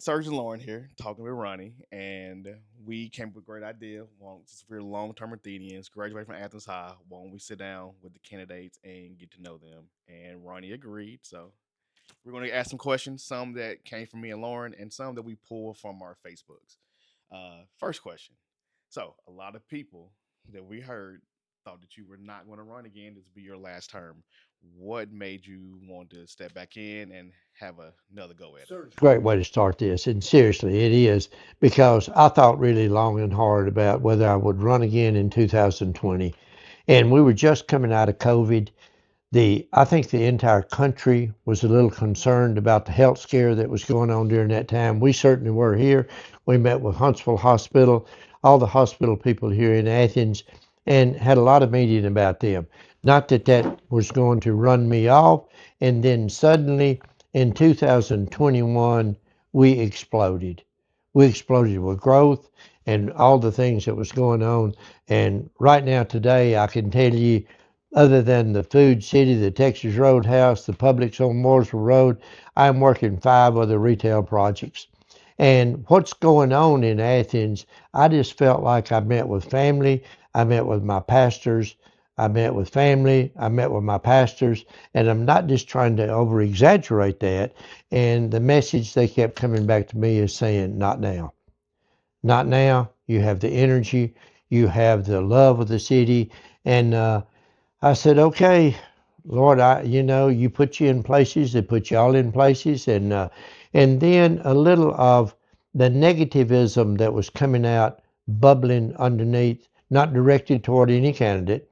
Surgeon Lauren here, talking with Ronnie, and we came up with a great idea. Since we're long-term Athenians, graduate from Athens High, why don't we sit down with the candidates and get to know them? And Ronnie agreed, so we're going to ask some questions, some that came from me and Lauren, and some that we pulled from our Facebooks. First question. So, a lot of people that we heard thought that you were not going to run again. This would be your last term. What made you want to step back in and have another go at it? Great way to start this, and seriously, it is because I thought really long and hard about whether I would run again in 2020, and we were just coming out of COVID. I think the entire country was a little concerned about the health scare that was going on during that time. We certainly were here. We met with Huntsville Hospital, all the hospital people here in Athens, and had a lot of meeting about them. Not that that was going to run me off, and then suddenly in 2021 we exploded. We exploded with growth and all the things that was going on. And right now today, I can tell you other than the Food City, the Texas Roadhouse, the Publix on Mooresville Road, I'm working 5 other retail projects. And what's going on in Athens, I just felt like I met with family, I met with my pastors, I met with family, I met with my pastors, and I'm not just trying to over exaggerate that. And the message they kept coming back to me is saying, not now. Not now. You have the energy, you have the love of the city. And I said, okay, Lord, you put you in places, they put you all in places, and then a little of the negativism that was coming out, bubbling underneath, not directed toward any candidate,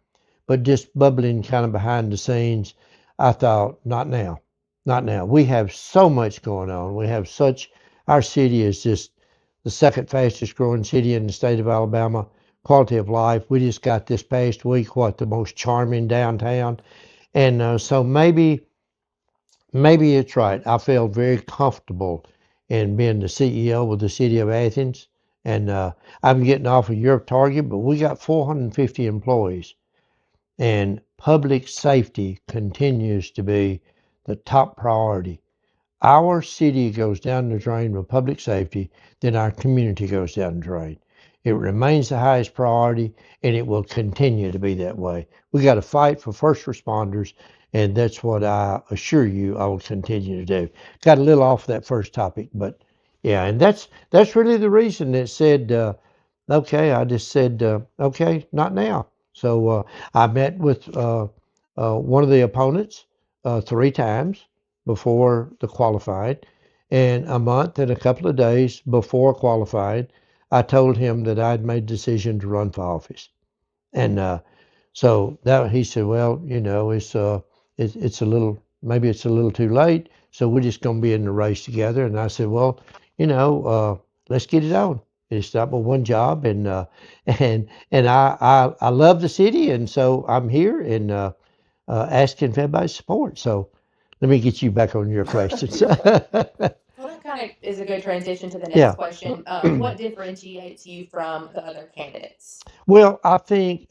but just bubbling kind of behind the scenes. I thought, not now, not now. We have so much going on. Our city is just the second fastest growing city in the state of Alabama. Quality of life. We just got this past week the most charming downtown, and so maybe it's right. I feel very comfortable in being the CEO with the city of Athens, and I'm getting off of your target, but we got 450 employees, and public safety continues to be the top priority. Our city goes down the drain with public safety, then our community goes down the drain. It remains the highest priority, and it will continue to be that way. We got to fight for first responders, and that's what I assure you I will continue to do. Got a little off that first topic, but yeah, and that's really the reason that said, okay, I just said, okay, not now. So I met with one of the opponents 3 times before the qualified, and a month and a couple of days before qualified, I told him that I'd made a decision to run for office. And so that he said, well, it's a little maybe it's a little too late, so we're just going to be in the race together. And I said, well, let's get it on. It's not but one job, and I love the city, and so I'm here and asking for everybody's support. So let me get you back on your questions. Well, that kind of is a good transition to the next Yeah. question. What differentiates you from the other candidates? Well, I think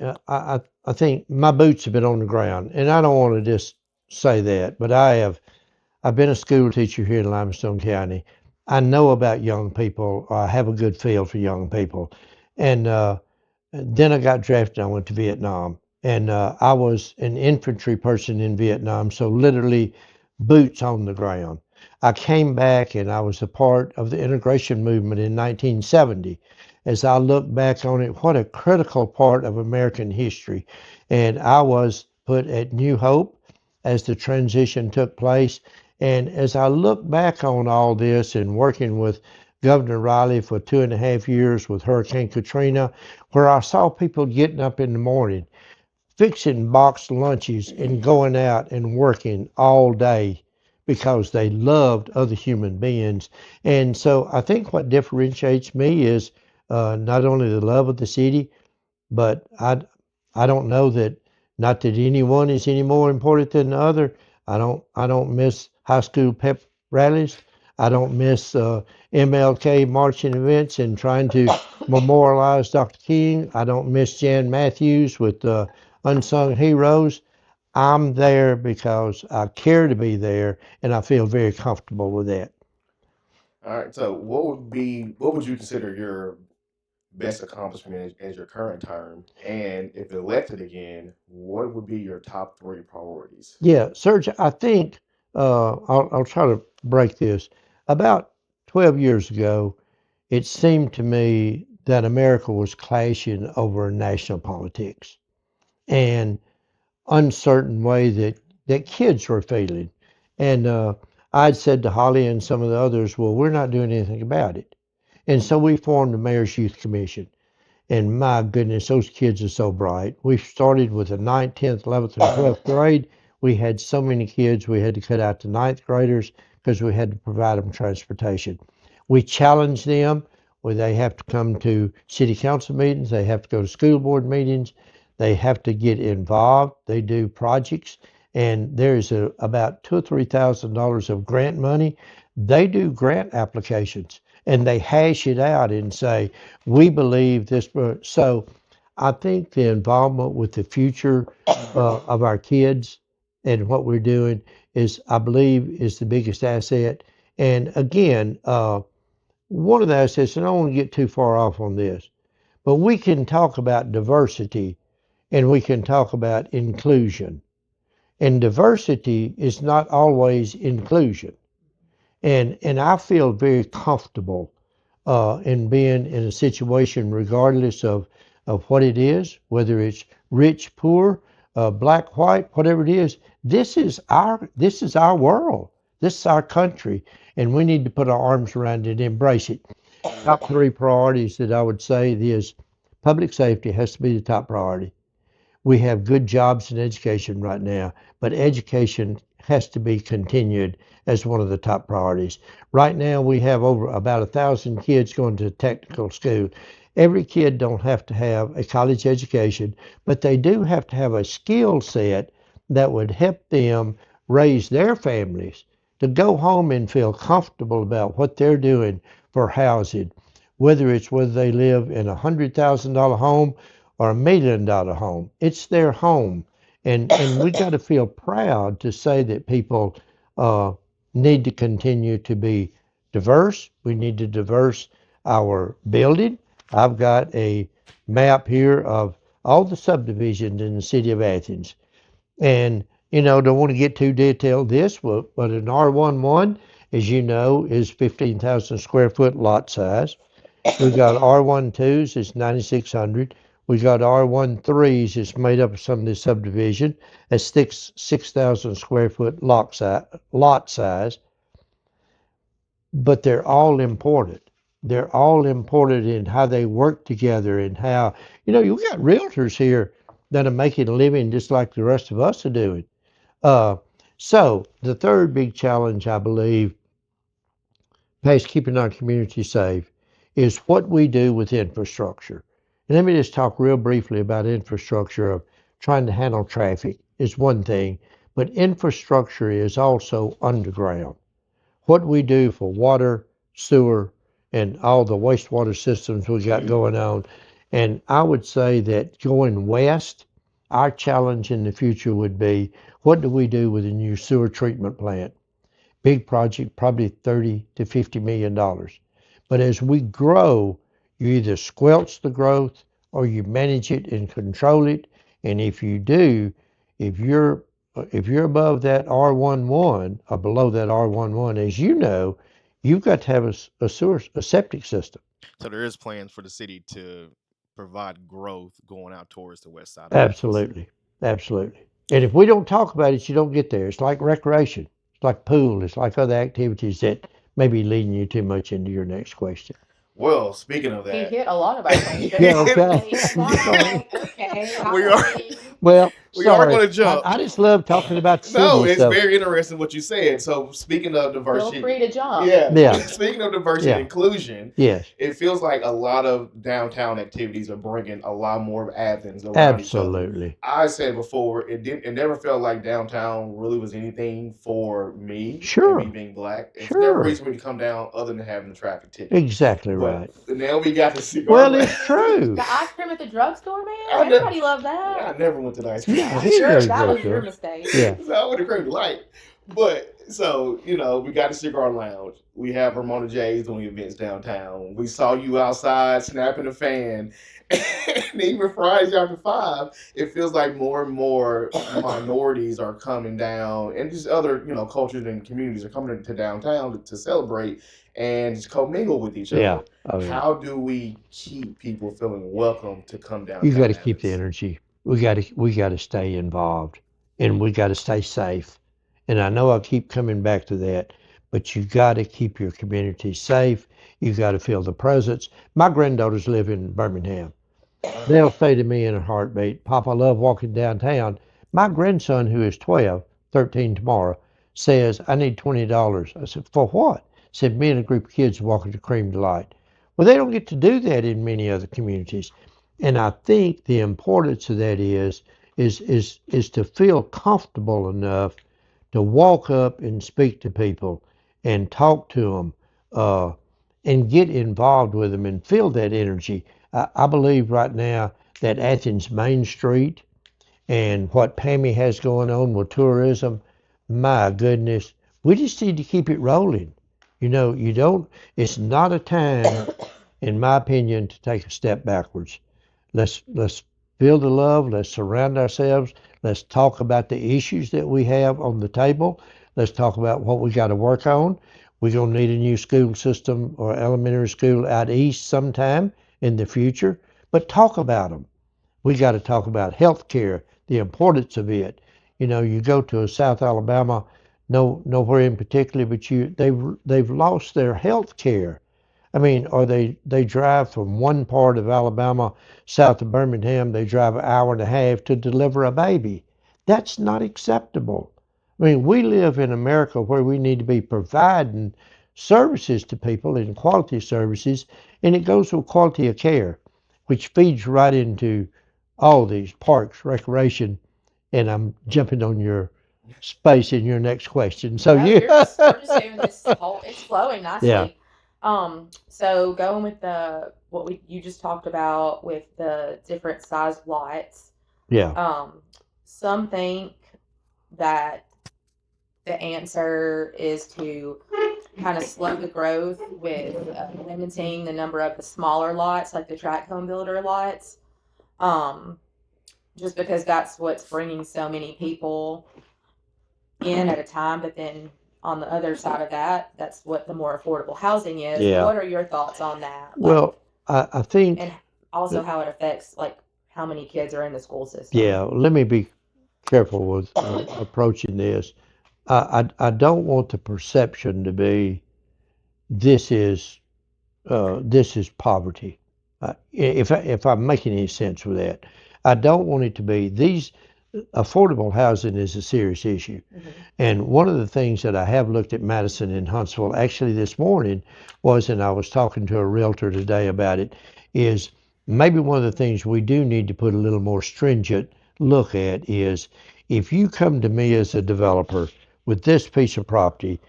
my boots have been on the ground, and I don't want to just say that, but I've been a school teacher here in Limestone County. I know about young people. I have a good feel for young people, and then I got drafted. I went to Vietnam, and I was an infantry person in Vietnam, so literally boots on the ground. I came back and I was a part of the integration movement in 1970. As I look back on it, what a critical part of American history. And I was put at New Hope as the transition took place. And as I look back on all this and working with Governor Riley for 2.5 years with Hurricane Katrina, where I saw people getting up in the morning, fixing boxed lunches and going out and working all day because they loved other human beings. And so I think what differentiates me is not only the love of the city, but I don't know that not that any one is any more important than the other. I don't miss high school pep rallies. I don't miss MLK marching events and trying to memorialize Dr. King. I don't miss Jan Matthews with Unsung Heroes. I'm there because I care to be there, and I feel very comfortable with that. All right. So, what would you consider your best accomplishment as your current term? And if elected again, what would be your top three priorities? Yeah, Serge, I think I'll try to break this. About 12 years ago, it seemed to me that America was clashing over national politics and uncertain way that kids were feeling. And I'd said to Holly and some of the others, well, we're not doing anything about it. And so we formed the Mayor's Youth Commission. And my goodness, those kids are so bright. We started with the ninth, 10th, 11th, and 12th grade. We had so many kids, we had to cut out the ninth graders because we had to provide them transportation. We challenged them where they have to come to city council meetings, they have to go to school board meetings, they have to get involved, they do projects, and there's about $2,000 or $3,000 of grant money. They do grant applications and they hash it out and say, we believe this. So I think the involvement with the future of our kids and what we're doing is, I believe, is the biggest asset. And again, one of the assets, and I don't want to get too far off on this, but we can talk about diversity and we can talk about inclusion. And diversity is not always inclusion. And I feel very comfortable in being in a situation, regardless of what it is, whether it's rich, poor, black, white, whatever it is. This is our world. This is our country, and we need to put our arms around it and embrace it. Top three priorities that I would say is public safety has to be the top priority. We have good jobs in education right now, but education has to be continued as one of the top priorities. Right now, we have over about 1,000 kids going to technical school. Every kid don't have to have a college education, but they do have to have a skill set that would help them raise their families to go home and feel comfortable about what they're doing for housing, whether they live in $100,000 home or $1 million home. It's their home. And we got to feel proud to say that people uh, need to continue to be diverse. We need to diverse our building. I've got a map here of all the subdivisions in the city of Athens. And, don't want to get too detailed this, but an R11, as you know, is 15,000 square foot lot size. We got R12s, it's 9,600. We got R13s, it's made up of some of the subdivision. That's 6,000 square foot lot size. But they're all important. They're all important in how they work together and how, you got realtors here that are making a living just like the rest of us are doing. Uh, so the third big challenge, I believe, besides keeping our community safe, is what we do with infrastructure. And let me just talk real briefly about infrastructure of trying to handle traffic is one thing, but infrastructure is also underground. What we do for water, sewer, and all the wastewater systems we got going on. And I would say that going west, our challenge in the future would be, what do we do with a new sewer treatment plant? Big project, probably 30 to $50 million. But as we grow, you either squelch the growth or you manage it and control it. And if you do, if you're if you're above that R11 or below that R11, as you know, you've got to have a septic system. So there is plans for the city to provide growth going out towards the west side of Athens. Absolutely, absolutely. And if we don't talk about it, you don't get there. It's like recreation. It's like pool. It's like other activities that may be leading you too much into your next question. Well, speaking of He that, hit a lot of our Yeah, questions. okay. And he I'm got sorry. out. Okay, we are alrighty. Well, we are sorry. going to I, jump. I just love talking about the No, city. it's So, very interesting what you said. So speaking of Feel diversity, free to jump. yeah, yeah, speaking of diversity and yeah, inclusion, yes, it feels like a lot of downtown activities are bringing a lot more of Athens around each other. absolutely. I said before, it never felt like downtown really was anything for me and me Sure, being black. It's never a sure. reason for me to come down other than having a traffic ticket. Exactly But right. now we got the cigar Well, place. it's true. The ice cream at the drugstore, man. I, ne- Everybody loved that. I never went to the ice cream. No, he didn't go to the That was your drugstore. mistake. Yeah. So I went to cream light. But so we got a cigar lounge. We have Ramona J's doing events downtown. We saw you outside snapping a fan. And even Fridays after 5, it feels like more and more minorities are coming down, and just other cultures and communities are coming to downtown to celebrate and just commingle with each Yeah. other. Oh yeah. How do we keep people feeling welcome to come You got downtown to keep the Athens? energy. We got to stay involved, and we got to stay safe. And I know I keep coming back to that, but you got to keep your community safe. You got to feel the presence. My granddaughters live in Birmingham. They'll say to me in a heartbeat, Papa, I love walking downtown. My grandson, who is 12, 13 tomorrow, says, I need $20. I said, for what? Said, me and a group of kids walking to Cream Delight. Well, they don't get to do that in many other communities. And I think the importance of that is to feel comfortable enough to walk up and speak to people and talk to them uh, and get involved with them and feel that energy. I believe right now that Athens Main Street and what Pammy has going on with tourism, my goodness, we just need to keep it rolling. You don't, it's not a time, in my opinion, to take a step backwards. Let's feel the love. Let's surround ourselves. Let's talk about the issues that we have on the table. Let's talk about what we got to work on. We're going to need a new school system or elementary school out east sometime in the future. But talk about them. We got to talk about health care, the importance of it. You go to a South Alabama, nowhere in particular, but they've lost their health care. I mean, or they drive from one part of Alabama south of Birmingham, they drive an hour and a half to deliver a baby. That's not acceptable. I mean, we live in America where we need to be providing services to people and quality services, and it goes with quality of care, which feeds right into all these parks, recreation, and I'm jumping on your space in your next question. So No, you, we're just doing this whole, it's flowing yeah, nicely. So going with the what we you just talked about with the different size lots, yeah, um, some think that the answer is to kind of slow the growth with limiting the number of the smaller lots, like the tract home builder lots, um, just because that's what's bringing so many people in at a time. But then on the other side of that, that's what the more affordable housing is. yeah. What are your thoughts on that? Like, Well, I think, and also how it affects like how many kids are in the school yeah, system. let me be careful with approaching this. I don't want the perception to be this is this is poverty. If I'm making any sense with that, I don't want it to be these affordable housing is a serious issue. Hmm. And one of the things that I have looked at Madison and Huntsville actually this morning was, and I was talking to a realtor today about it, is maybe one of the things we do need to put a little more stringent look at is if you come to me as a developer with this piece of property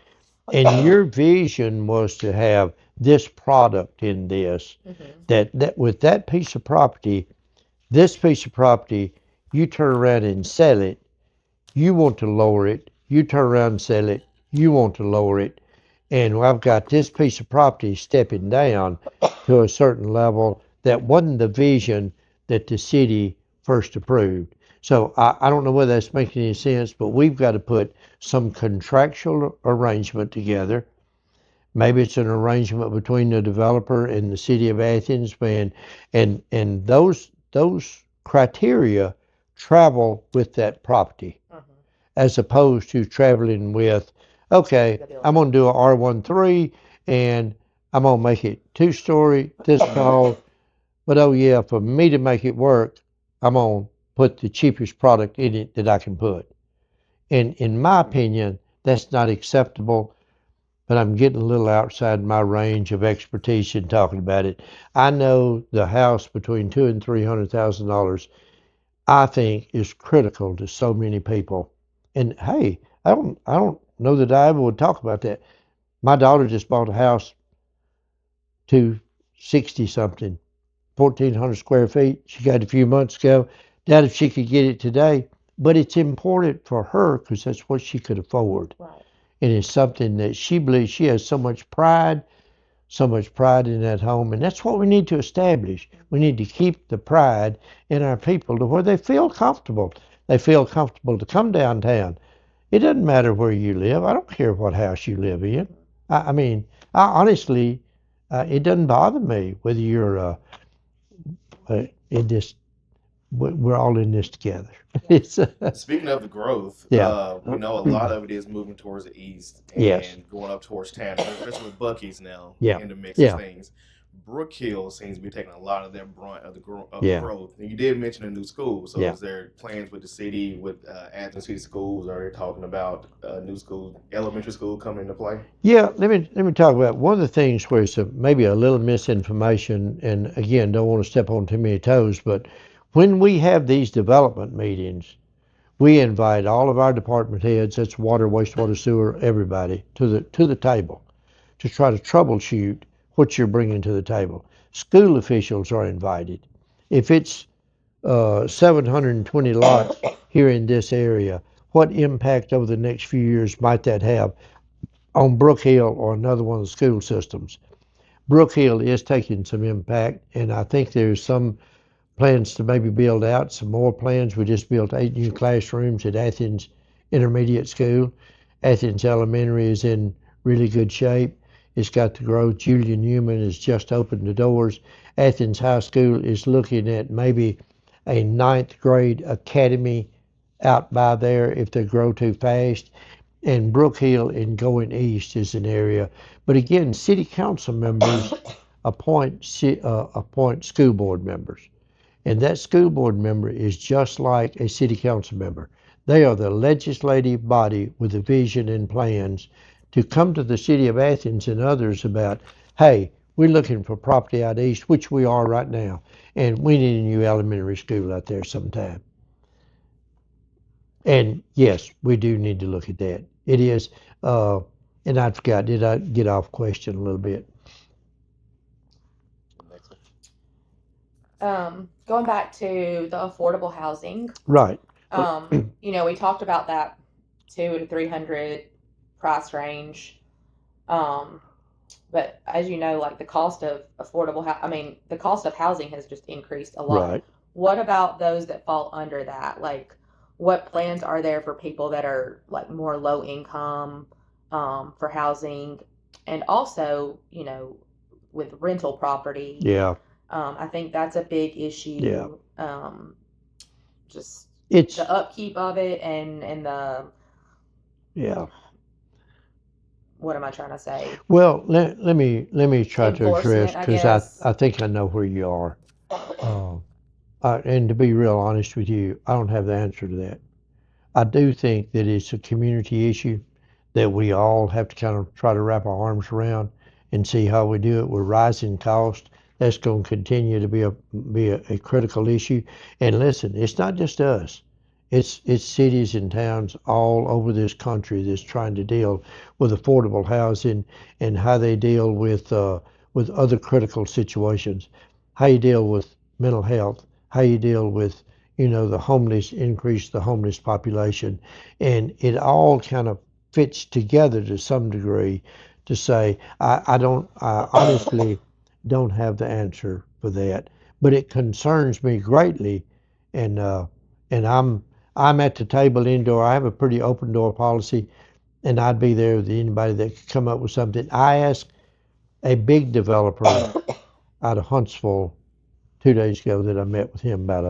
and your vision was to have this product in this, Hmm. that with that piece of property, this piece of property, you turn around and sell it, you want to lower it, you turn around and sell it, you want to lower it, and I've got this piece of property stepping down to a certain level that wasn't the vision that the city first approved. So I don't know whether that's making any sense, but we've got to put some contractual arrangement together. Maybe it's an arrangement between the developer and the city of Athens, and those criteria travel with that property Hmm. as opposed to traveling with, okay, The I'm builder. going to do an R13 and I'm going to make it two-story, this tall. But oh yeah, for me to make it work, I'm going to put the cheapest product in it that I can put. And in my opinion, that's not acceptable, but I'm getting a little outside my range of expertise in talking about it. I know the house between two and $300,000 I think is critical to so many people. And hey, I don't know that I ever would talk about that. My daughter just bought a house, 260 something, 1,400 square feet. She got it a few months ago. Doubt if she could get it today. but it's important for her because that's what she could afford. Right. And it's something that she believes she has so much pride in that home. And that's what we need to establish. We need to keep the pride in our people to where they feel comfortable. They feel comfortable to come downtown. It doesn't matter where you live. I don't care what house you live in. I mean, I honestly, it doesn't bother me whether you're in this. We're all in this together. It's Speaking of the growth, yeah, we know a lot of it is moving towards the east yes, and going up towards Tanner, especially with Bucky's now yeah, in the mix of yeah, things. Brookhill seems to be taking a lot of their brunt of the yeah, growth. And you did mention a new school, so yeah. is there plans with the city, with Athens City Schools? Are they talking about new school, elementary school coming into play? Yeah, let me talk about one of the things where it's maybe a little misinformation, and again, don't want to step on too many toes, but when we have these development meetings, we invite all of our department heads, that's water, wastewater, sewer, everybody, to the table to try to troubleshoot what you're bringing to the table. School officials are invited. If it's 720 lots here in this area, what impact over the next few years might that have on Brook Hill or another one of the school systems? Brook Hill is taking some impact, and I think there's some plans to maybe build out some more plans. We just built 8 new classrooms at Athens Intermediate School. Athens Elementary is in really good shape. It's got the growth. Julian Newman has just opened the doors. Athens High School is looking at maybe a ninth grade academy out by there if they grow too fast. And Brook Hill and going east is an area. But again, city council members appoint school board members. And that school board member is just like a city council member. They are the legislative body with a vision and plans to come to the city of Athens and others about, hey, we're looking for property out east, which we are right now, and we need a new elementary school out there sometime. And yes, we do need to look at that. It is, uh, and I forgot, did I get off question a little bit? Next one. Going back to the affordable housing, Right. we talked about that 2 to 300 price range. Um, but as you know, like the cost of the cost of housing has just increased a lot. Right. What about those that fall under that? Like, what plans are there for people that are like more low income, for housing, and also, with rental property? Yeah. I think that's a big Yeah. issue. Just It's, the upkeep of it, and the, yeah. what am I trying to say? Well, let me try to address Enforcement, I because I guess. I think I know where you are. Uh, and to be real honest with you, I don't have the answer to that. I do think that it's a community issue that we all have to kind of try to wrap our arms around and see how we do it. With rising cost, that's going to continue to be a critical issue. And listen, it's not just us. It's cities and towns all over this country that's trying to deal with affordable housing and how they deal with other critical situations, how you deal with mental health, how you deal with the homeless, increase the homeless population, and it all kind of fits together to some degree to say I honestly don't have the answer for that, but it concerns me greatly, and I'm at the table indoor. I have a pretty open door policy, and I'd be there with anybody that could come up with something. I asked a big developer out of Huntsville 2 days ago that I met with him about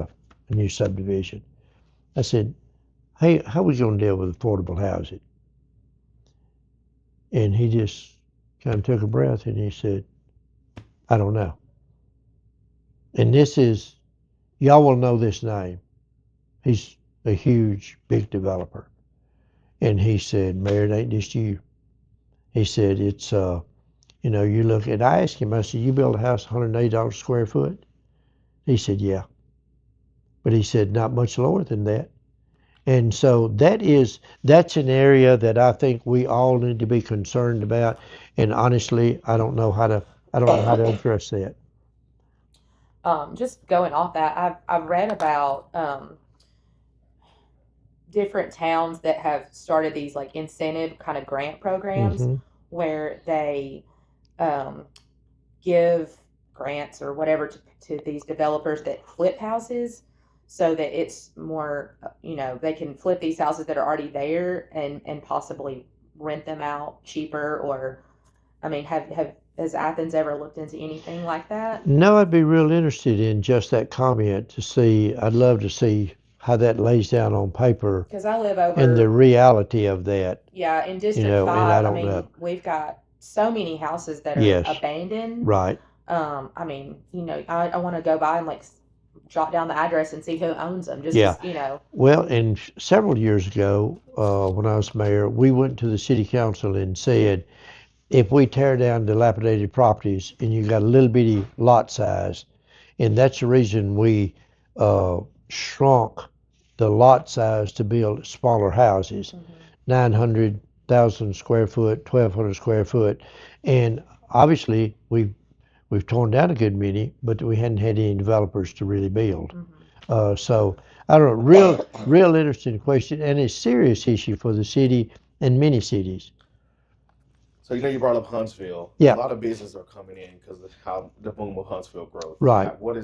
a new subdivision. I said, hey, how are we going to deal with affordable housing? And he just kind of took a breath and he said, I don't know. And y'all will know this name. He's a huge, big developer. And he said, Mayor, it ain't just you. He said, you look at, I asked him, I said, you build a house $180 a square foot? He said, yeah. But he said, not much lower than that. And so that's an area that I think we all need to be concerned about. And honestly, I don't know how to address that. Just going off that, I've read about, different towns that have started these like incentive kind of grant programs Mm-hmm. where they um, give grants or whatever to these developers that flip houses so that it's more, they can flip these houses that are already there and possibly rent them out cheaper. Or I mean, have has Athens ever looked into anything like that? No, I'd be real interested in just that comment to see. I'd love to see how that lays down on paper Because I live and the over, reality of that, yeah, in you District know, and I 5. I don't know. mean, we've got so many houses that are Yes, abandoned. right. I mean, I want to go by and like jot down the address and see who owns them just Yeah. to. Well, and several years ago, when I was mayor, we went to the city council and said, if we tear down dilapidated properties and you got a little bitty lot size, and that's the reason we uh, shrunk the lot size to build smaller houses, Mhm. 900,000 square foot, 1,200 square foot, and obviously we've torn down a good many, but we hadn't had any developers to really build. Mhm. So I don't know, real interesting question and a serious issue for the city and many cities. So you brought up Huntsville. A Yeah, lot of businesses are coming in because of how the boom of Huntsville growth. right. What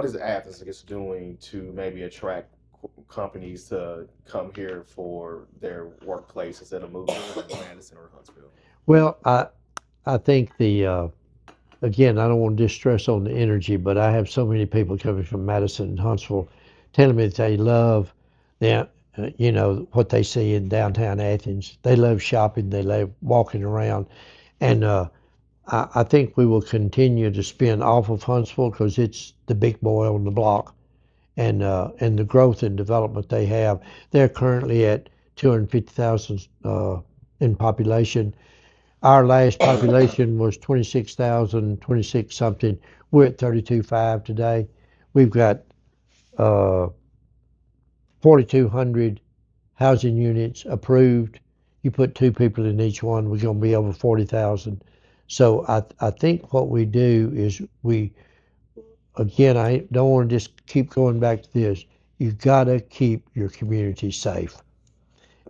is Athens, I guess, doing to maybe attract companies to come here for their workplace instead of moving to like Madison or Huntsville? Well, I think the again, I don't want to distress on the energy, but I have so many people coming from Madison and Huntsville telling me that they love the, what they see in downtown Athens. They love shopping. They love walking around. And I think we will continue to spin off of Huntsville because it's the big boy on the block. And the growth and development they have. They're currently at 250,000 in population. Our last population was 26,000, 26 something. We're at 32.5 today. We've got uh, 4,200 housing units approved. You put two people in each one, we're going to be over 40,000. So I think what we do is again, I don't want to just keep going back to this. You got to keep your community safe.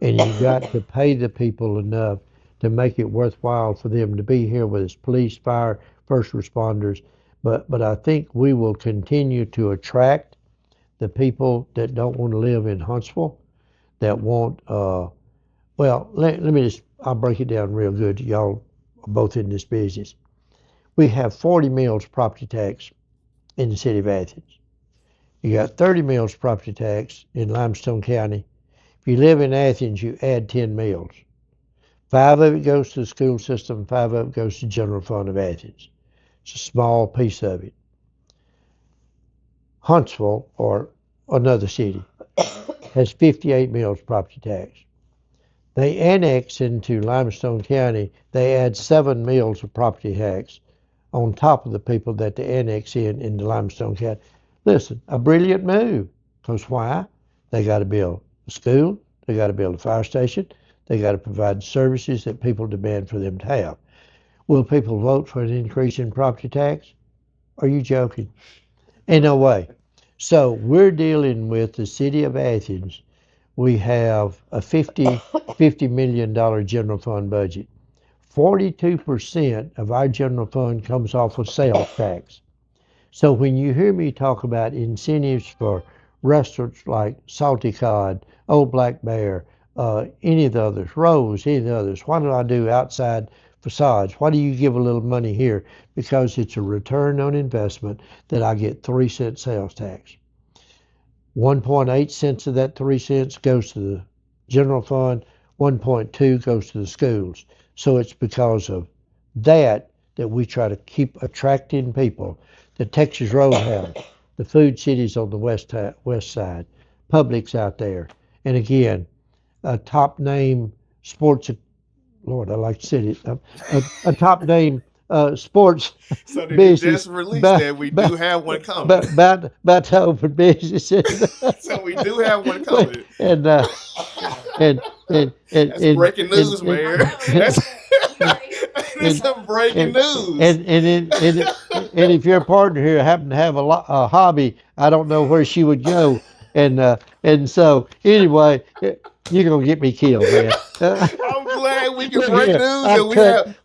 And you got to pay the people enough to make it worthwhile for them to be here, whether it's police, fire, first responders. But I think we will continue to attract the people that don't want to live in Huntsville, that want, well, let me just, I'll break it down real good. Y'all are both in this business. We have 40 mills property tax in the city of Athens. You got 30 mills property tax in Limestone County. If you live in Athens, you add 10 mills. Five of it goes to the school system, five of it goes to the general fund of Athens. It's a small piece of it. Huntsville, or another city, has 58 mills property tax. They annex into Limestone County, they add 7 mills of property tax on top of the people that they annex in into Limestone County. Listen, a brilliant move. Because why? They got to build a school, they got to build a fire station, they got to provide services that people demand for them to have. Will people vote for an increase in property tax? Are you joking? Ain't no way. So we're dealing with the city of Athens. We have a $50 million general fund budget. 42% of our general fund comes off of sales tax. So when you hear me talk about incentives for restaurants like Salty Cod, Old Black Bear, any of the others, Rose, any of the others, what do I do outside facades? Why do you give a little money here? Because it's a return on investment that I get 3 cent sales tax. 1.8 cents of that 3 cents goes to the general fund, 1.2 goes to the schools. So it's because of that that we try to keep attracting people. The Texas Roadhouse, the food cities on the west side, Publix out there. And again, a top name sports, Lord, I like to say it, a top name sports So did he business just release about, that we do about, have one coming? about to open business. So we do have one coming. and and and and That's and breaking and news, and Mayor. and That's and that's and some breaking and news. and if your partner here happened to have a hobby, I don't know where she would go, And so anyway, you're gonna get me killed, man. I'm glad we can Look break here, news that we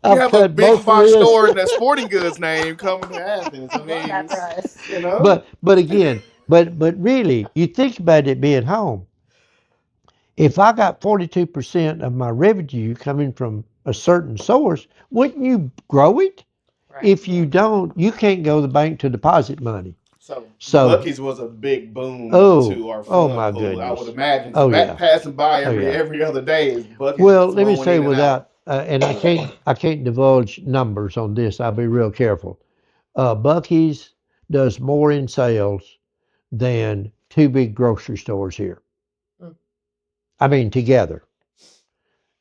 I've have a cut big both of box this. store in that sporting goods name coming to Athens. I Love mean, that for us. you know. But again, but really, you think about it being home. If I got 42% of my revenue coming from a certain source, wouldn't you grow it? Right. If you don't, you can't go to the bank to deposit money. So So, Bucky's was a big boom oh, to our oh fund my pool. I would goodness. imagine Oh back yeah. passing by Oh yeah. every other day is Bucky's Well, let me flowing say in and out. without, and I can't divulge numbers on this. I'll be real careful. Bucky's does more in sales than two big grocery stores here. Mm. I mean, together.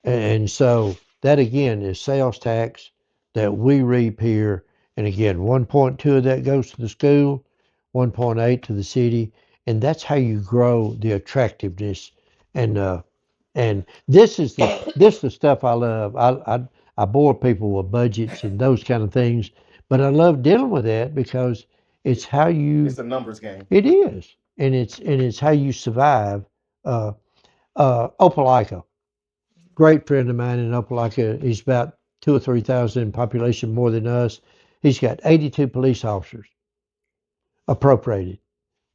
And so that again is sales tax that we reap here. And again, 1.2 of that goes to the school, 1.8 to the city, and that's how you grow the attractiveness. And this is the stuff I love. I bore people with budgets and those kind of things, but I love dealing with that because it's how It's you. a numbers game. It is, and it's how you survive. Uh, Opelika, great friend of mine in Opelika. He's about 2 or 3 thousand in population more than us. He's got 82 police officers appropriated.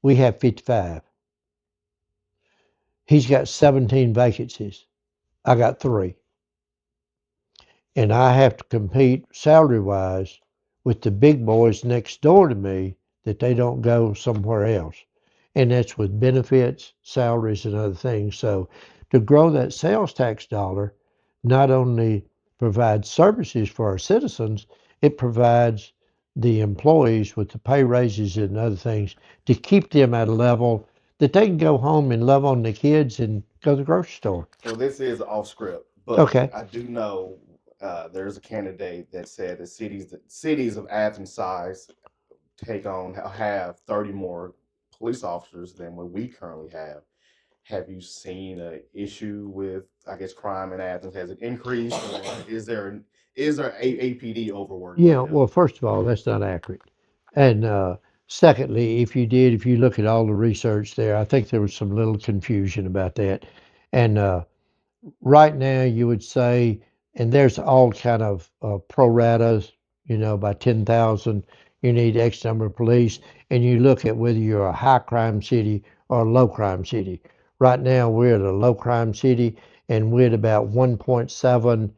We have 55. He's got 17 vacancies. I got three. And I have to compete salary wise with the big boys next door to me that they don't go somewhere else. And that's with benefits, salaries, and other things. So to grow that sales tax dollar not only provides services for our citizens, it provides the employees with the pay raises and other things to keep them at a level that they can go home and love on the kids and go to the grocery store. Well, this is off script, but Okay. I do know there's a candidate that said the cities of Athens size take on have 30 more police officers than what we currently have. Have you seen an issue with, I guess, crime in Athens? Has it increased, or is there APD overwork Yeah, right now? well, first of all, that's not accurate. And secondly, if you look at all the research there, I think there was some little confusion about that. And right now you would say, and there's all kind of pro ratas, by 10,000, you need X number of police, and you look at whether you're a high crime city or a low crime city. Right now we're at a low crime city, and we're at about 1.7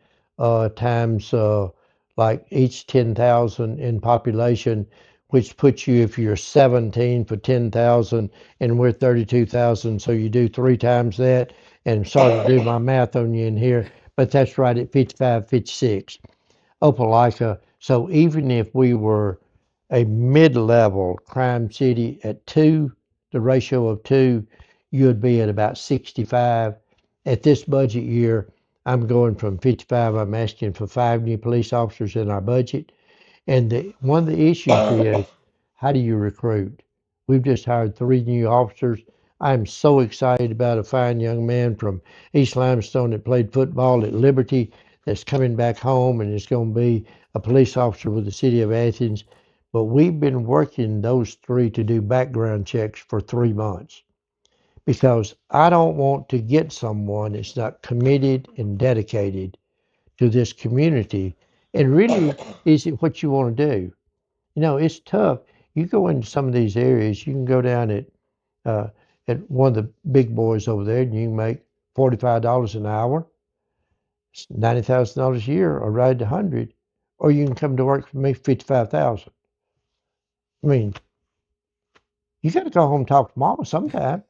times like each 10,000 in population, which puts you, if you're 17 for 10,000 and we're 32,000, so you do three times that, and sorry to do my math on you in here, but that's right at 55, 56. Opelika. So even if we were a mid-level crime city at two, the ratio of two, you would be at about 65. At this budget year, I'm going from 55. I'm asking for five new police officers in our budget. And one of the issues is, how do you recruit? We've just hired three new officers. I'm so excited about a fine young man from East Limestone that played football at Liberty that's coming back home and is going to be a police officer with the city of Athens. But we've been working those three to do background checks for 3 months because I don't want to get someone that's not committed and dedicated to this community. And really, is it what you want to do? It's tough. You go into some of these areas, you can go down uh, at one of the big boys over there, and you can make $45 an hour, $90,000 a year, or ride to 100, or you can come to work for me 55,000. I mean, you got to go home and talk to mama sometime.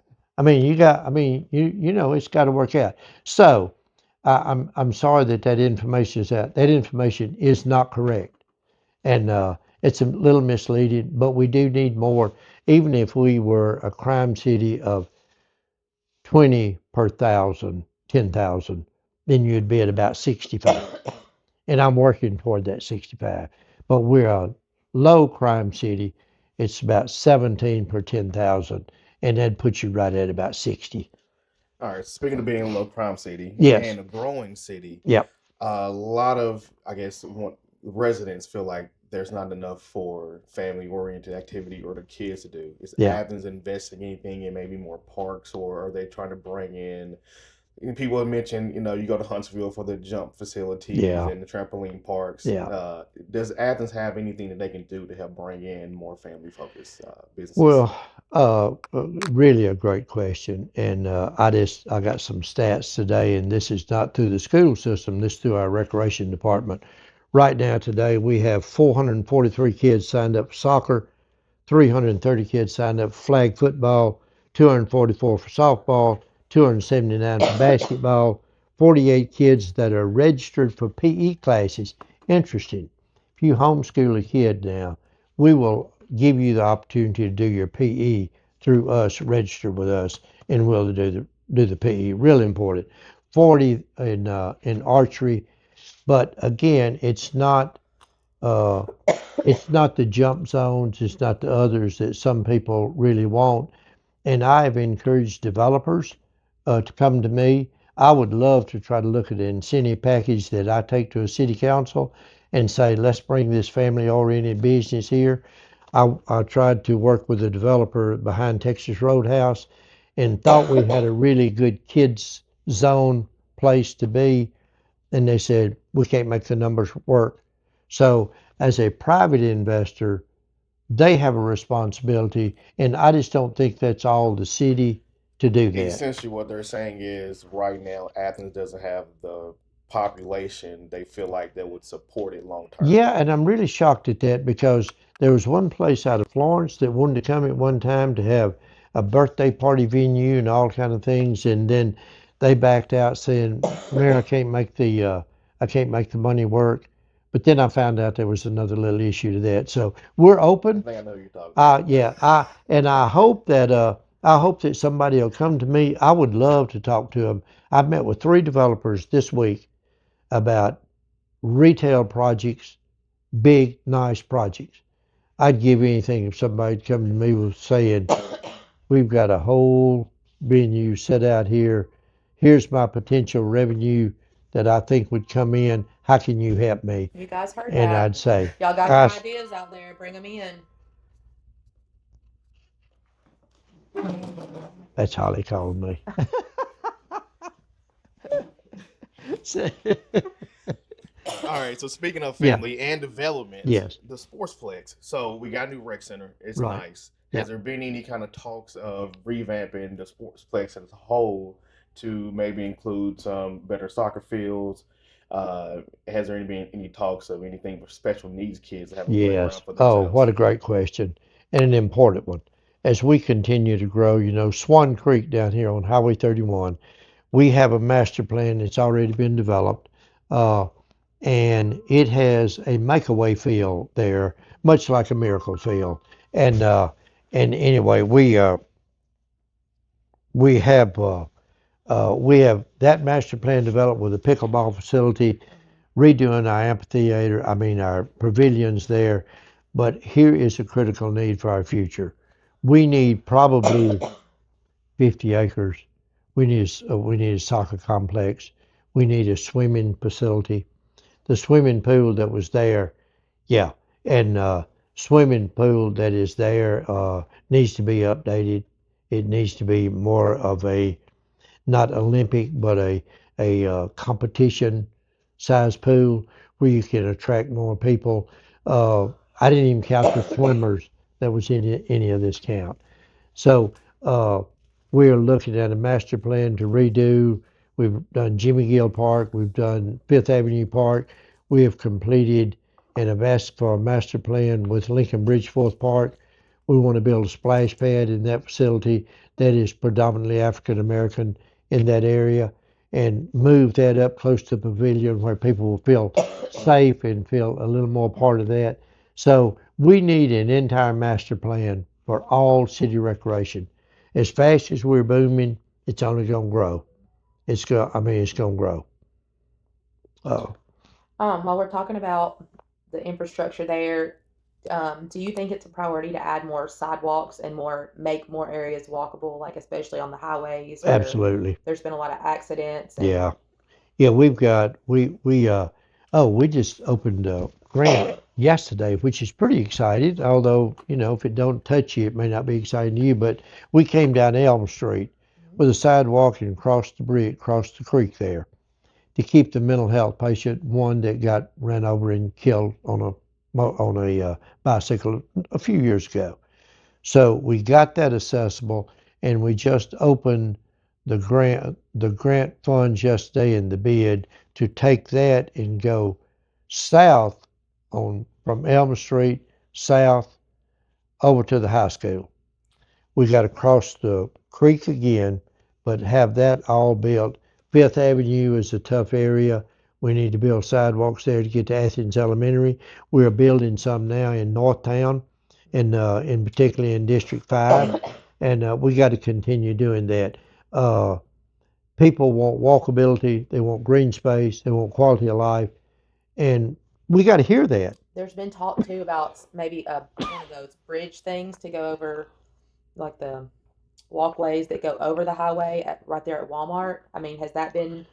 It's got to work out. So, I'm sorry that information is out. That information is not correct. And it's a little misleading, but we do need more. Even if we were a crime city of 20 per thousand, 10,000, then you'd be at about 65. And I'm working toward that 65. But we're a low crime city. It's about 17 per 10,000, and that puts you right at about 60. All right. Speaking of being a low crime city Yes. and a growing city, Yep. a lot of, I guess, residents feel like there's not enough for family oriented activity or the kids to do. Is Yeah, Athens investing anything in maybe more parks, or are they trying to bring in? And people have mentioned, you go to Huntsville for the jump facilities yeah, and the trampoline parks. yeah. Does Athens have anything that they can do to help bring in more family focused businesses? Well, really a great question, and I got some stats today, and this is not through the school system. This is through our recreation department. Right now, today we have 443 kids signed up for soccer, 330 kids signed up for flag football, 244 for softball, 279 for basketball, 48 kids that are registered for PE classes. Interesting. If you homeschool a kid now, we will give you the opportunity to do your PE through us, register with us, and we'll do the PE. Really important. 40 in archery, but again, uh, it's not the jump zones, it's not the others that some people really want. And I've encouraged developers to come to me. I would love to try to look at an incentive package that I take to a city council and say, let's bring this family oriented business here. I tried to work with a developer behind Texas Roadhouse and thought we had a really good kids zone place to be, and they said we can't make the numbers work. So as a private investor, they have a responsibility, and I just don't think that's all the city to do that. Essentially, what they're saying is right now Athens doesn't have the population they feel like that would support it long term. Yeah, and I'm really shocked at that because there was one place out of Florence that wanted to come at one time to have a birthday party venue and all kind of things, and then they backed out saying, "Mayor, I can't make the money work." But then I found out there was another little issue to that. So we're I open. think I know who you're talking about. Yeah, I hope that somebody will come to me. I would love to talk to them. I've met with 3 developers this week about retail projects, big, nice projects. I'd give anything if somebody'd come to me with saying, "We've got a whole venue set out here. Here's my potential revenue that I think would come in. How can you help me?" You guys heard And I'd that. say, Y'all got some I, ideas out there. Bring them in. that's how they called me. All right, so speaking of Yeah, family and development, yes, the Sportsplex. So we got a new rec center. It's right. nice. Yeah. Has there been any kind of talks of revamping the Sportsplex as a whole to maybe include some better soccer fields? Has there been any talks of anything for special needs kids to have a Yes. playground for Oh, what themselves? a great question, and an important one. As we continue to grow, Swan Creek down here on Highway 31, we have a master plan that's already been developed, uh, and it has a makeaway field there, much like a miracle field. And and anyway, we have we have that master plan developed with a pickleball facility, redoing our amphitheater, I mean our pavilions there. But here is a critical need for our future. We need probably 50 acres. We need a soccer complex. We need a swimming facility. The swimming pool that was there, yeah, and swimming pool that is there needs to be updated. It needs to be more of a not Olympic, but a competition size pool where you can attract more people. I didn't even count the swimmers that was in any of this count. So uh, we're looking at a master plan to redo. We've done Jimmy Gill Park. We've done Fifth Avenue Park. We have completed and have asked for a master plan with Lincoln Bridgeforth Park. We want to build a splash pad in that facility that is predominantly African American in that area and move that up close to the pavilion where people will feel safe and feel a little more part of that. So we need an entire master plan for all city recreation. As fast as we're booming, it's only going to grow. It's going to grow. Uh, While we're talking about the infrastructure there, do you think it's a priority to add more sidewalks and make more areas walkable, like especially on the highways where Absolutely. there's been a lot of accidents and Yeah. Yeah, we've got we just opened grant yesterday, which is pretty exciting. Although if it don't touch you, it may not be exciting to you. But we came down Elm Street with a sidewalk and crossed the bridge, crossed the creek there to keep the mental health patient, one that got ran over and killed on a bicycle a few years ago. So we got that accessible, and we just opened the grant funds yesterday in the bid to take that and go south on from Elm Street south over to the high school. We got to cross the creek again, but have that all built. Fifth Avenue is a tough area. We need to build sidewalks there to get to Athens Elementary. We're building some now in Northtown, and in particularly in District 5, and we got to continue doing that. Uh, People want walkability, they want green space, they want quality of life, and we got to hear that. There's been talk too about maybe one of those bridge things to go over, like the walkways that go over the highway right there at Walmart. I mean, has that been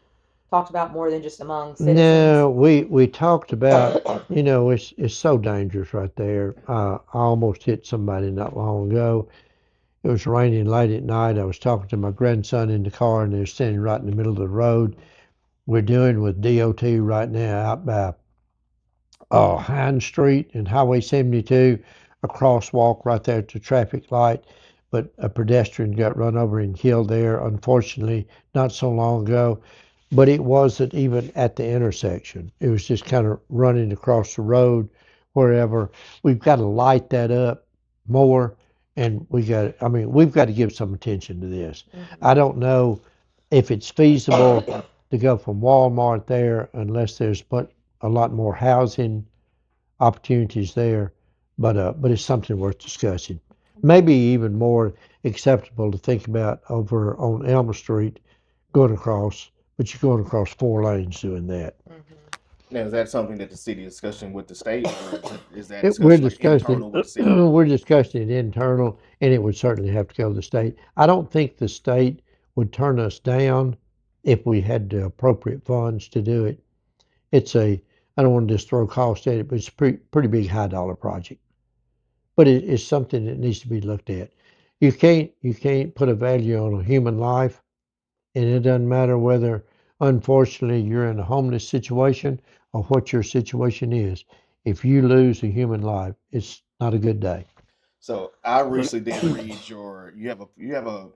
talked about more than just among citizens? No, we talked about, it's so dangerous right there. I almost hit somebody not long ago. It was raining late at night. I was talking to my grandson in the car, and they were standing right in the middle of the road. We're doing with DOT right now out by Hines Street and Highway 72, a crosswalk right there at the traffic light. But a pedestrian got run over and killed there, unfortunately, not so long ago. But it wasn't even at the intersection. It was just kind of running across the road wherever. We've got to light that up more, and we've got to give some attention to this. I don't know if it's feasible to go from Walmart there unless there's a lot more housing opportunities there, but it's something worth discussing. Maybe even more acceptable to think about over on Elm Street going across, but you're going across 4 lanes doing that. Mm-hmm. Now, is that something that the city is discussing with the state, or is that We're discussion like discussing internal with the city? we're discussing it internal, and it would certainly have to go to the state. I don't think the state would turn us down if we had the appropriate funds to do it. It's a I don't want to just throw cost at it, but it's a pretty big high dollar project. But it's something that needs to be looked at. You can't put a value on a human life, and it doesn't matter whether, unfortunately, you're in a homeless situation or what your situation is. If you lose a human life, it's not a good day. So I recently did read you have a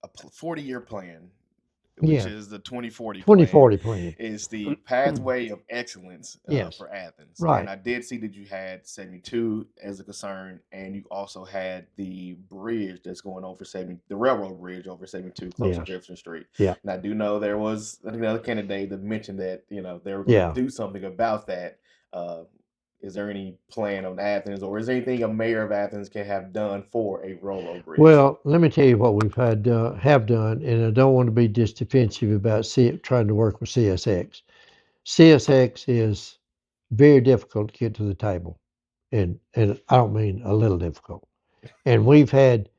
40-year plan, which Yeah, is the 2040 plan, 2040 plan. is the pathway of excellence Yes, for Athens. And right. I did see that you had 72 as a concern, and you also had the bridge that's going over 70, the railroad bridge over 72 close to Yes, Jefferson Street. yeah, And I do know there was another candidate that mentioned that, they were going to yeah. do something about that. Uh, is there any plan on Athens, or is there anything a mayor of Athens can have done for a railroad bridge? Well, let me tell you what we've have done, and I don't want to be just defensive about trying to work with CSX. CSX is very difficult to get to the table, and I don't mean a little difficult. And we've had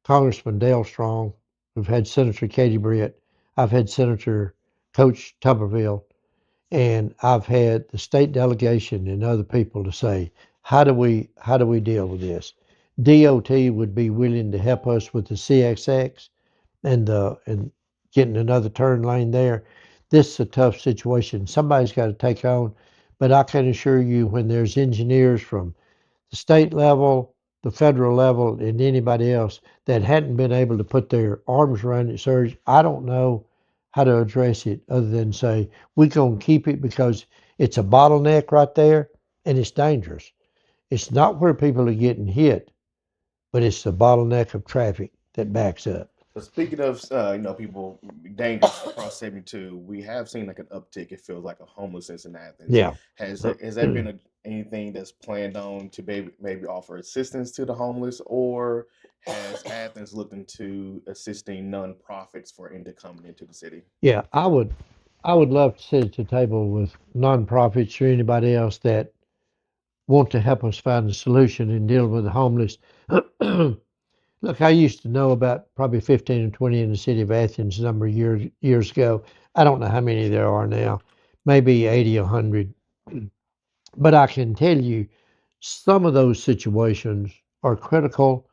Congressman Dale Strong, we've had Senator Katie Britt, I've had Senator Coach Tuberville, and I've had the state delegation and other people to say, how do we deal with this? DOT would be willing to help us with the CXX and getting another turn lane there. This is a tough situation. Somebody's got to take on, but I can assure you, when there's engineers from the state level, the federal level, and anybody else that hadn't been able to put their arms around it, Serge, I don't know how to address it other than say we're going to keep it because it's a bottleneck right there and it's dangerous. It's not where people are getting hit, but it's the bottleneck of traffic that backs up. But speaking of, people dangerous across 72, we have seen like an uptick. It feels like a homelessness in Athens. Yeah. Has that been anything that's planned on to maybe offer assistance to the homeless, or has Athens looked into assisting nonprofits for into coming into the city? Yeah, I would love to sit at the table with nonprofits or anybody else that want to help us find a solution in dealing with the homeless. Look, I used to know about probably 15 or 20 in the city of Athens a number of years ago. I don't know how many there are now, maybe 80, 100. But I can tell you, some of those situations are critical.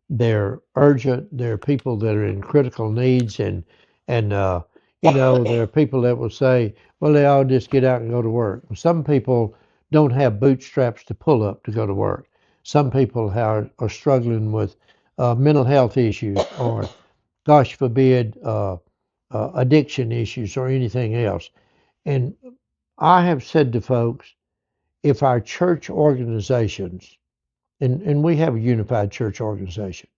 They're urgent. There are people that are in critical needs, and there are people that will say, "Well, they all just get out and go to work." Some people don't have bootstraps to pull up to go to work. Some people are struggling with mental health issues, or, gosh forbid, addiction issues, or anything else. And I have said to folks, if our church organizations, and we have a unified church organization,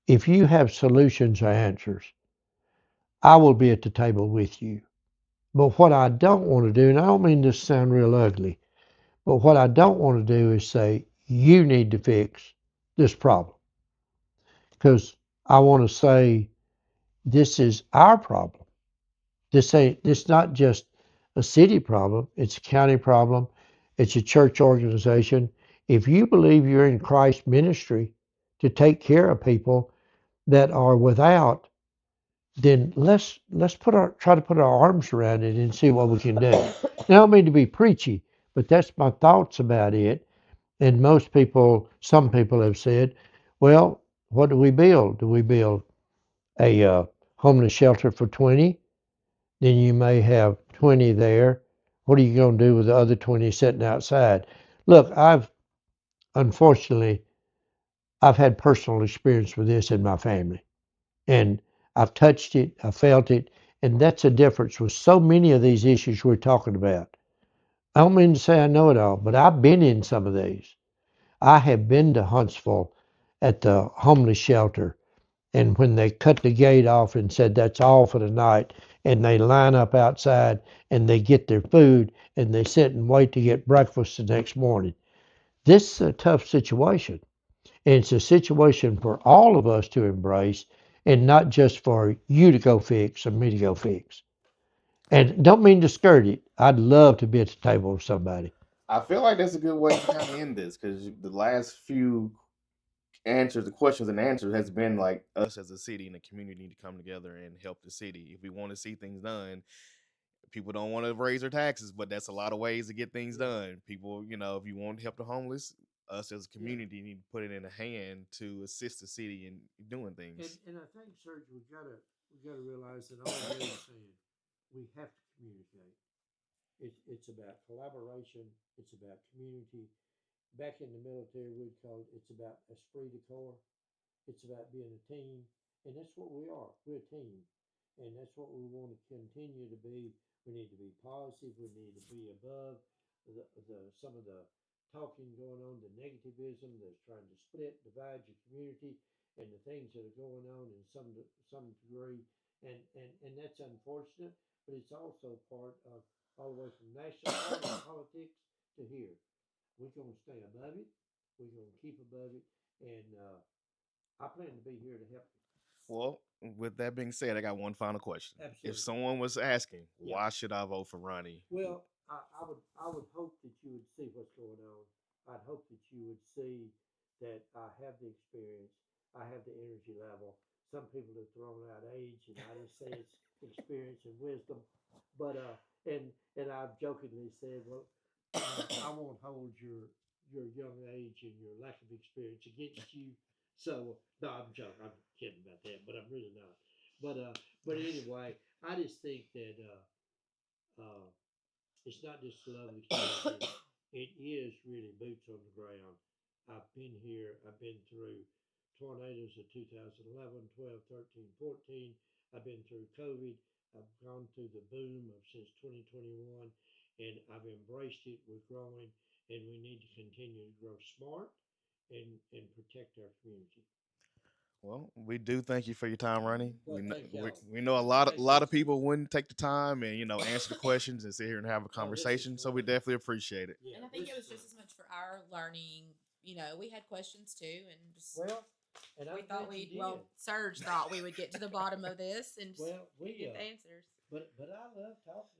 if you have solutions or answers, I will be at the table with you. But what I don't want to do, and I don't mean this to sound real ugly, but what I don't want to do is say, you need to fix this problem. Because I want to say, this is our problem. This not just a city problem, it's a county problem, it's a church organization. If you believe you're in Christ's ministry to take care of people that are without, then let's try to put our arms around it and see what we can do. Now, I don't mean to be preachy, but that's my thoughts about it. And some people have said, well, what do we build? Do we build a homeless shelter for 20? Then you may have 20 there. What are you going to do with the other 20 sitting outside? Look, unfortunately, I've had personal experience with this in my family. And I've touched it, I felt it, and that's the difference with so many of these issues we're talking about. I don't mean to say I know it all, but I've been in some of these. I have been to Huntsville at the homeless shelter, and when they cut the gate off and said that's all for the night, and they line up outside and they get their food and they sit and wait to get breakfast the next morning. This is a tough situation. And it's a situation for all of us to embrace and not just for you to go fix or me to go fix. And don't mean to skirt it. I'd love to be at the table with somebody. I feel like that's a good way to kind of end this because the last few answers, the questions and answers, has been like us as a city and a community need to come together and help the city. If we want to see things done, people don't want to raise their taxes, but that's a lot of ways to get things done. People, if you want to help the homeless, us as a community need to put it in a hand to assist the city in doing things. And I think, Serge, we gotta realize that all we're saying, we have to communicate. It's about collaboration. It's about community. Back in the military, we'd call it. It's about esprit de corps. It's about being a team, and that's what we are. We're a team, and that's what we want to continue to be. We need to be positive. We need to be above some of the talking going on, the negativism that's trying to split, divide your community, and the things that are going on in some degree, and that's unfortunate. But it's also part of all the way from national politics to here. We're gonna stay above it. We're gonna keep above it, and I plan to be here to help you. Well, with that being said, I got one final question. If Absolutely. someone was asking, Yeah. why should I vote for Ronnie? Well, I would hope that you would see what's going on. I'd hope that you would see that I have the experience. I have the energy level. Some people have thrown out age, and I just say it's experience and wisdom. But and I've jokingly said, well, I won't hold your young age and your lack of experience against you. So no, I'm joking. I'm kidding about that, but I'm really not. But anyway, I just think that it's not just love the community. It is really boots on the ground. I've been here. I've been through tornadoes of 2011, 12, 13, 14. I've been through COVID. I've gone through the boom of since 2021, and I've embraced it. We're growing, and we need to continue to grow smart and protect our community. Well, we do thank you for your time, Ronnie. Well, thank y'all. We know a Thank lot you. of people wouldn't take the time and answer the questions and sit here and have a Oh, this is conversation. So we fun. definitely appreciate it. Yeah, And I think this it is was fun. just as much for our learning. We had questions too, and just Well, and we I'm thought glad you we did. well, Serge thought we would get to the bottom of this and just Well, we get the answers. but I love talking